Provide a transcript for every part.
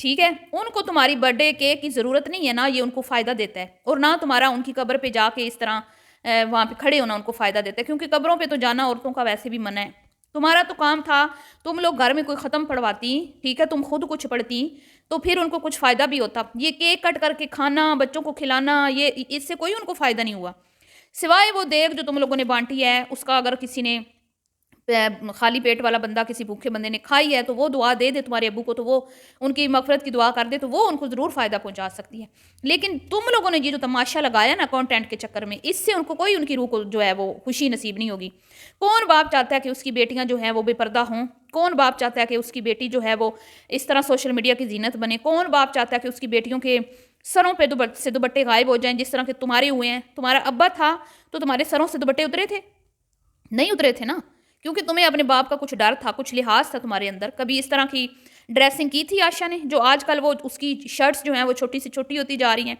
ٹھیک ہے، ان کو تمہاری برتھ ڈے کیک کی ضرورت نہیں ہے نا، یہ ان کو فائدہ دیتا ہے، اور نہ تمہارا ان کی قبر پہ جا کے اس طرح وہاں پہ کھڑے ہونا ان کو فائدہ دیتا ہے، کیونکہ قبروں پہ تو جانا عورتوں کا ویسے بھی منع ہے۔ تمہارا تو کام تھا، تم لوگ گھر میں کوئی ختم پڑھواتی، ٹھیک ہے، تم خود کچھ پڑھتی تو پھر ان کو کچھ فائدہ بھی ہوتا۔ یہ کیک کٹ کر کے کھانا، بچوں کو کھلانا، یہ اس سے کوئی ان کو فائدہ نہیں ہوا، سوائے وہ دیگ جو تم لوگوں نے بانٹی ہے اس کا اگر کسی نے خالی پیٹ والا بندہ کسی بھوکے بندے نے کھائی ہے تو وہ دعا دے دے تمہارے ابو کو، تو وہ ان کی مغفرت کی دعا کر دے تو وہ ان کو ضرور فائدہ پہنچا سکتی ہے۔ لیکن تم لوگوں نے یہ جو تماشا لگایا نا کانٹینٹ کے چکر میں، اس سے ان کو کوئی ان کی روح کو جو ہے وہ خوشی نصیب نہیں ہوگی۔ کون باپ چاہتا ہے کہ اس کی بیٹیاں جو ہیں وہ بے پردہ ہوں؟ کون باپ چاہتا ہے کہ اس کی بیٹی جو ہے وہ اس طرح سوشل میڈیا کی زینت بنے؟ کون باپ چاہتا ہے کہ اس کی بیٹیوں کے سروں پہ سے دوپٹے غائب ہو جائیں جس طرح کہ تمہارے ہوئے ہیں؟ تمہارا ابا تھا تو تمہارے سروں سے دوپٹے اترے تھے؟ نہیں اترے تھے نا، کیونکہ تمہیں اپنے باپ کا کچھ ڈر تھا، کچھ لحاظ تھا تمہارے اندر۔ کبھی اس طرح کی ڈریسنگ کی تھی عائشہ نے، جو آج کل وہ اس کی شرٹس جو ہیں وہ چھوٹی سے چھوٹی ہوتی جا رہی ہیں،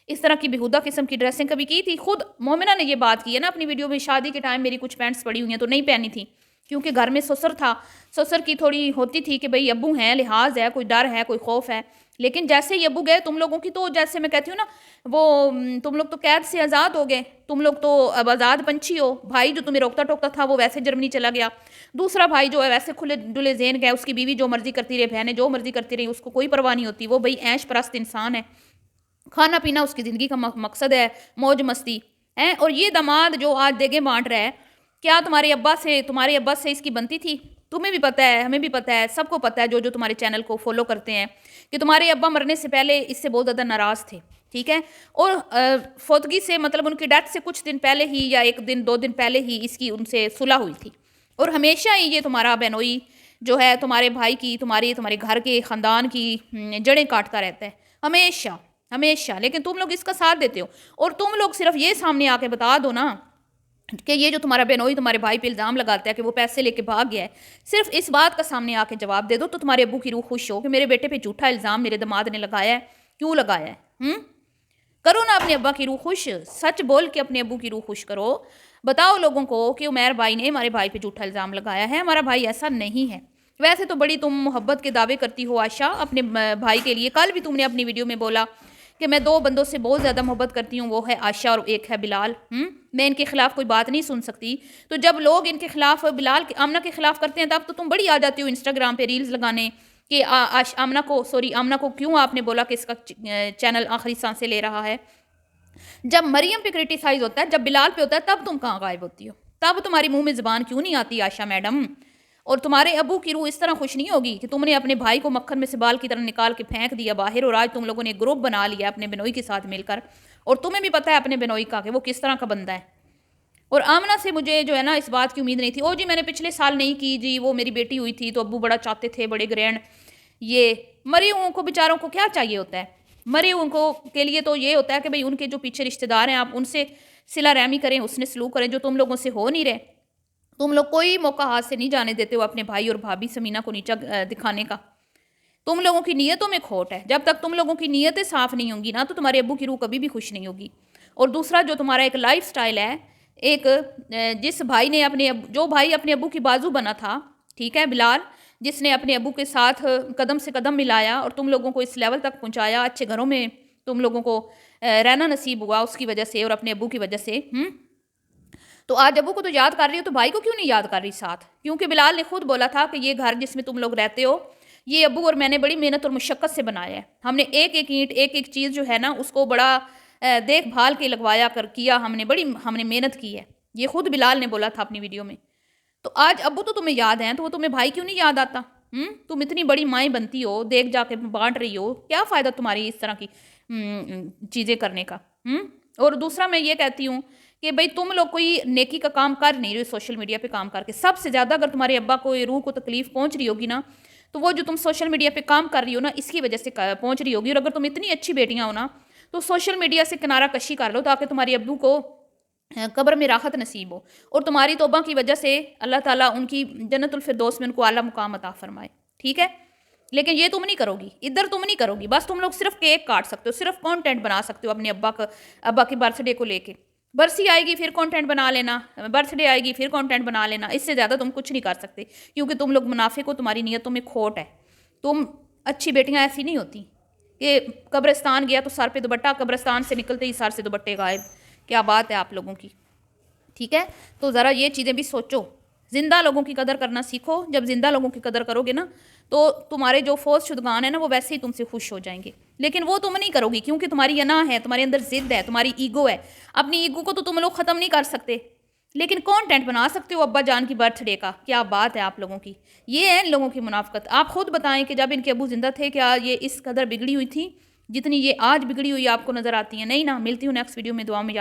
اس طرح کی بےہودہ قسم کی ڈریسنگ کبھی کی تھی؟ خود مومنہ نے یہ بات کی ہے نا اپنی ویڈیو میں، شادی کے ٹائم میری کچھ پینٹس پڑی ہوئی ہیں تو نہیں پہنی تھی، کیونکہ گھر میں سسر تھا، سسر کی تھوڑی ہوتی تھی کہ بھئی ابو ہیں، لحاظ ہے، کوئی ڈر ہے، کوئی خوف ہے۔ لیکن جیسے ہی ابو گئے تم لوگوں کی تو جیسے میں کہتی ہوں نا، وہ تم لوگ تو قید سے آزاد ہو گئے، تم لوگ تو اب آزاد پنچھی ہو۔ بھائی جو تمہیں روکتا ٹوکتا تھا وہ ویسے جرمنی چلا گیا، دوسرا بھائی جو ہے ویسے کھلے ڈلے ذہن گئے، اس کی بیوی جو مرضی کرتی رہے، بہنیں جو مرضی کرتی رہی، اس کو کوئی پرواہ نہیں ہوتی، وہ بھئی عیش پرست انسان ہے، کھانا پینا اس کی زندگی کا مقصد ہے، موج مستی ہے۔ اور یہ داماد جو آج دیگیں بانٹ رہا ہے، کیا تمہارے ابا سے اس کی بنتی تھی؟ تمہیں بھی پتہ ہے، ہمیں بھی پتہ ہے، سب کو پتہ ہے جو تمہارے چینل کو فالو کرتے ہیں، کہ تمہارے ابا مرنے سے پہلے اس سے بہت زیادہ ناراض تھے، ٹھیک ہے، اور فوتگی سے مطلب ان کی ڈیتھ سے کچھ دن پہلے ہی یا ایک دن 2 دن پہلے ہی اس کی ان سے صلح ہوئی تھی، اور ہمیشہ ہی یہ تمہارا بہنوئی جو ہے تمہارے بھائی کی، تمہارے گھر کے خاندان کی جڑیں کاٹتا رہتا ہے، ہمیشہ ہمیشہ۔ لیکن تم لوگ اس کا ساتھ دیتے ہو، اور تم لوگ صرف یہ سامنے آ کے بتا دو نا کہ یہ جو تمہارا بہنوئی تمہارے بھائی پہ الزام لگاتا ہے کہ وہ پیسے لے کے بھاگ گیا ہے، صرف اس بات کا سامنے آ کے جواب دے دو تو تمہارے ابو کی روح خوش ہو کہ میرے بیٹے پہ جھوٹا الزام میرے داماد نے لگایا ہے، کیوں لگایا ہے؟ کرو نا اپنے ابا کی روح خوش، سچ بول کے اپنے ابو کی روح خوش کرو، بتاؤ لوگوں کو کہ عمیر بھائی نے ہمارے بھائی پہ جھوٹا الزام لگایا ہے، ہمارا بھائی ایسا نہیں ہے۔ ویسے تو بڑی تم محبت کے دعوے کرتی ہو عائشہ اپنے بھائی کے لیے، کل بھی تم نے اپنی ویڈیو میں بولا کہ میں 2 بندوں سے بہت زیادہ محبت کرتی ہوں، وہ ہے عائشہ اور ایک ہے بلال، میں ان کے خلاف کوئی بات نہیں سن سکتی۔ تو جب لوگ ان کے خلاف آمنہ کے خلاف کرتے ہیں تب تو تم بڑی آ جاتی ہو انسٹاگرام پہ ریلز لگانے کہ آمنہ کو کیوں آپ نے بولا کہ اس کا چینل آخری سانسیں لے رہا ہے۔ جب مریم پہ کرٹیسائز ہوتا ہے، جب بلال پہ ہوتا ہے، تب تم کہاں غائب ہوتی ہو؟ تب تمہاری منہ میں زبان کیوں نہیں آتی عائشہ میڈم؟ اور تمہارے ابو کی روح اس طرح خوش نہیں ہوگی کہ تم نے اپنے بھائی کو مکھن میں سے بال کی طرح نکال کے پھینک دیا باہر، اور آج تم لوگوں نے گروپ بنا لیا اپنے بنوئی کے ساتھ مل کر، اور تمہیں بھی پتہ ہے اپنے بنوئی کا کہ وہ کس طرح کا بندہ ہے۔ اور آمنہ سے مجھے جو ہے نا اس بات کی امید نہیں تھی، جی میں نے پچھلے سال نہیں کی، جی وہ میری بیٹی ہوئی تھی تو ابو بڑا چاہتے تھے، بڑے گرینڈ۔ یہ مرے ہوئوں کو بیچاروں کو کیا چاہیے ہوتا ہے؟ مرے ہوئوں کو کے لیے تو یہ ہوتا ہے کہ بھئی ان کے جو پیچھے رشتہ دار ہیں آپ ان سے صلہ رحمی کریں، اس نے سلوک کریں، جو تم لوگوں سے ہو نہیں رہے۔ تم لوگ کوئی موقع ہاتھ سے نہیں جانے دیتے ہو اپنے بھائی اور بھابھی سمینہ کو نیچا دکھانے کا۔ تم لوگوں کی نیتوں میں کھوٹ ہے، جب تک تم لوگوں کی نیتیں صاف نہیں ہوں گی نا تو تمہارے ابو کی روح کبھی بھی خوش نہیں ہوگی۔ اور دوسرا جو تمہارا ایک لائف سٹائل ہے، ایک جس بھائی نے جو بھائی اپنے ابو کی بازو بنا تھا، ٹھیک ہے، بلال، جس نے اپنے ابو کے ساتھ قدم سے قدم ملایا اور تم لوگوں کو اس لیول تک پہنچایا، اچھے گھروں میں تم لوگوں کو رہنا نصیب ہوا اس کی وجہ سے اور اپنے ابو کی وجہ سے، تو آج ابو کو تو یاد کر رہی ہو تو بھائی کو کیوں نہیں یاد کر رہی ساتھ؟ کیونکہ بلال نے خود بولا تھا کہ یہ گھر جس میں تم لوگ رہتے ہو یہ ابو اور میں نے بڑی محنت اور مشقت سے بنایا ہے، ہم نے ایک ایک اینٹ ایک ایک چیز جو ہے نا اس کو بڑا دیکھ بھال کے لگوایا کیا، ہم نے محنت کی ہے، یہ خود بلال نے بولا تھا اپنی ویڈیو میں۔ تو آج ابو تو تمہیں یاد ہیں تو وہ تمہیں بھائی کیوں نہیں یاد آتا؟ تم اتنی بڑی مائیں بنتی ہو، دیکھ جا کے بانٹ رہی ہو، کیا فائدہ تمہاری اس طرح کی چیزیں کرنے کا؟ اور دوسرا میں یہ کہتی ہوں کہ بھئی تم لوگ کوئی نیکی کا کام کر نہیں رہے سوشل میڈیا پہ کام کر کے، سب سے زیادہ اگر تمہارے ابا کو روح کو تکلیف پہنچ رہی ہوگی نا تو وہ جو تم سوشل میڈیا پہ کام کر رہی ہو نا اس کی وجہ سے پہنچ رہی ہوگی، اور اگر تم اتنی اچھی بیٹیاں ہو نا تو سوشل میڈیا سے کنارہ کشی کر لو تاکہ تمہارے ابو کو قبر میں راحت نصیب ہو، اور تمہاری توبہ کی وجہ سے اللہ تعالیٰ ان کی جنت الفردوس میں ان کو اعلیٰ مقام عطا فرمائے، ٹھیک ہے؟ لیکن یہ تم نہیں کرو گی، ادھر تم نہیں کرو گی، بس تم لوگ صرف کیک کاٹ سکتے ہو، صرف کانٹینٹ بنا سکتے ہو اپنے ابا کی برتھ ڈے کو لے کے، برسی آئے گی پھر کانٹینٹ بنا لینا، برتھ ڈے آئے گی پھر کانٹینٹ بنا لینا، اس سے زیادہ تم کچھ نہیں کر سکتے کیونکہ تم لوگ منافق ہو، تمہاری نیتوں میں کھوٹ ہے، تم اچھی بیٹیاں ایسی نہیں ہوتی کہ قبرستان گیا تو سر پہ دوپٹہ، قبرستان سے نکلتے ہی سر سے دوپٹے غائب. کیا بات ہے آپ لوگوں کی. ٹھیک ہے، تو ذرا یہ چیزیں بھی سوچو. زندہ لوگوں کی قدر کرنا سیکھو. جب زندہ لوگوں کی قدر کرو گے نا تو تمہارے جو فوت شدگان ہیں نا وہ ویسے ہی تم سے خوش ہو جائیں گے. لیکن وہ تم نہیں کرو گی کیونکہ تمہاری انا ہے، تمہارے اندر ضد ہے، تمہاری ایگو ہے. اپنی ایگو کو تو تم لوگ ختم نہیں کر سکتے، لیکن کانٹینٹ بنا سکتے ہو ابا جان کی برتھ ڈے کا. کیا بات ہے آپ لوگوں کی. یہ ہے ان لوگوں کی منافقت. آپ خود بتائیں کہ جب ان کے ابو زندہ تھے کیا یہ اس قدر بگڑی ہوئی تھی جتنی یہ آج بگڑی ہوئی آپ کو نظر آتی ہیں؟ نہیں نا. ملتی ہوں نیکسٹ ویڈیو میں. دعا میں